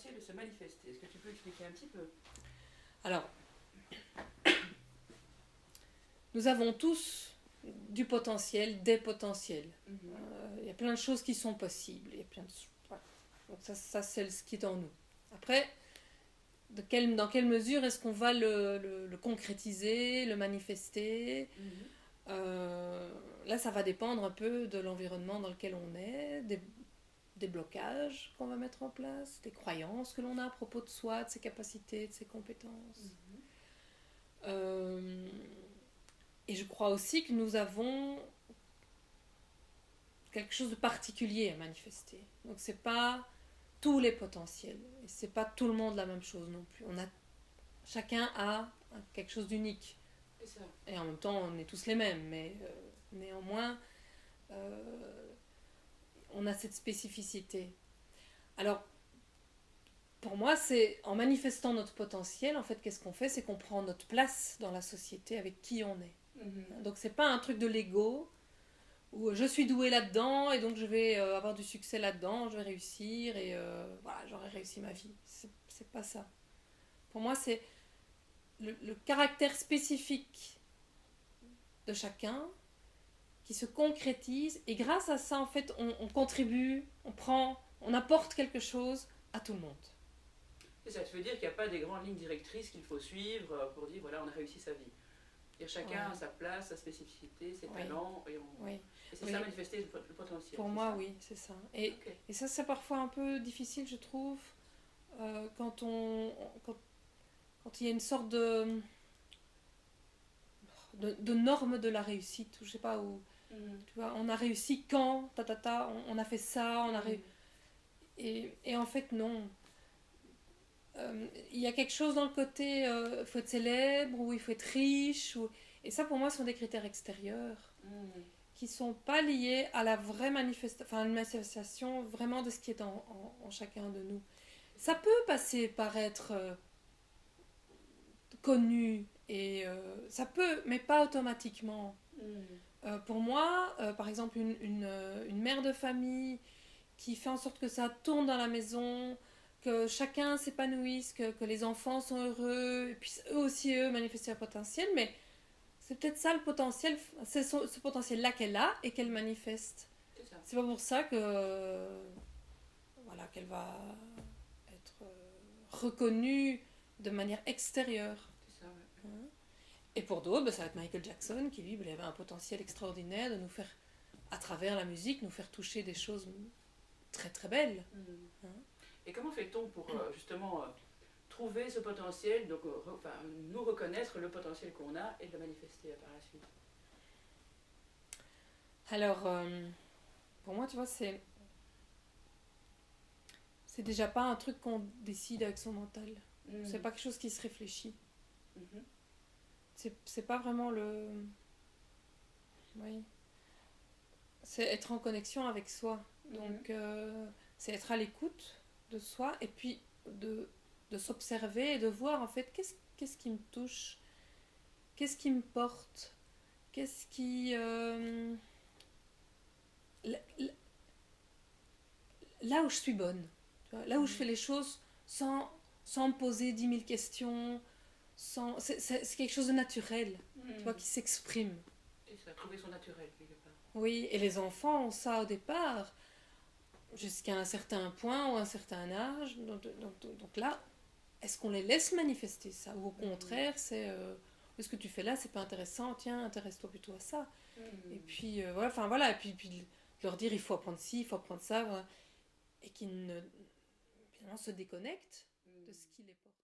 potentiel de se manifester. Est-ce que tu peux expliquer un petit peu? Alors, nous avons tous du potentiel, des potentiels. Il y a plein de choses qui sont possibles. Il y a plein de... voilà. Donc ça c'est ce qui est en nous. Après, dans quelle mesure est-ce qu'on va le concrétiser, le manifester? Là, ça va dépendre un peu de l'environnement dans lequel on est, des blocages qu'on va mettre en place, des croyances que l'on a à propos de soi, de ses capacités, de ses compétences. Et je crois aussi que nous avons quelque chose de particulier à manifester. Donc c'est pas tous les potentiels, et c'est pas tout le monde la même chose non plus. Chacun a quelque chose d'unique. C'est ça. Et en même temps, on est tous les mêmes, mais néanmoins, on a cette spécificité. Alors, pour moi, c'est en manifestant notre potentiel, en fait, qu'est-ce qu'on fait? C'est qu'on prend notre place dans la société avec qui on est. Donc, c'est pas un truc de l'ego où je suis douée là-dedans et donc je vais avoir du succès là-dedans, je vais réussir et voilà, j'aurai réussi ma vie. C'est pas ça. Pour moi, c'est le caractère spécifique de chacun qui se concrétise et grâce à ça, en fait, on contribue, on apporte quelque chose à tout le monde. C'est ça, tu veux dire qu'il n'y a pas des grandes lignes directrices qu'il faut suivre pour dire voilà, on a réussi sa vie. Chacun a sa place, sa spécificité, ses talents, et c'est ça manifester le potentiel. Pour moi, oui, c'est ça. Et ça, c'est parfois un peu difficile, je trouve, quand il y a une sorte de norme de la réussite, je sais pas où. Tu vois, on a réussi quand, on a fait ça, on a et en fait, non. Il y a quelque chose dans le côté il faut être célèbre ou il faut être riche et ça pour moi sont des critères extérieurs qui sont pas liés à la vraie manifestation vraiment de ce qui est en chacun de nous. Ça peut passer par être connu et ça peut mais pas automatiquement. Pour moi par exemple une mère de famille qui fait en sorte que ça tourne dans la maison, que chacun s'épanouisse, que les enfants sont heureux, et puis eux aussi, manifester leur potentiel, mais c'est peut-être ça le potentiel, c'est ce potentiel-là qu'elle a et qu'elle manifeste. C'est pas pour ça que voilà, qu'elle va être reconnue de manière extérieure. C'est ça, ouais. Et pour d'autres, ça va être Michael Jackson qui, lui, il avait un potentiel extraordinaire de nous faire, à travers la musique, nous faire toucher des choses très très belles. Et comment fait-on pour justement trouver ce potentiel, donc nous reconnaître le potentiel qu'on a et le manifester par la suite? Alors, pour moi, tu vois, c'est déjà pas un truc qu'on décide avec son mental. C'est pas quelque chose qui se réfléchit. C'est pas vraiment le... Oui. C'est être en connexion avec soi. Donc, c'est être à l'écoute de soi et puis de s'observer et de voir en fait qu'est-ce qui me touche, qu'est-ce qui me porte, qu'est-ce qui... là où je suis bonne, tu vois, là où je fais les choses sans me poser 10 000 questions, c'est quelque chose de naturel, tu vois, qui s'exprime. Et ça, trouver son naturel quelque part. Oui, et les enfants ont ça au départ, jusqu'à un certain point ou un certain âge. Donc là, est-ce qu'on les laisse manifester ça? Ou au contraire, c'est ce que tu fais là, c'est pas intéressant, tiens, intéresse-toi plutôt à ça. Et puis, voilà, et puis leur dire il faut apprendre ci, il faut apprendre ça, voilà, et qu'ils finalement se déconnectent de ce qui les porte.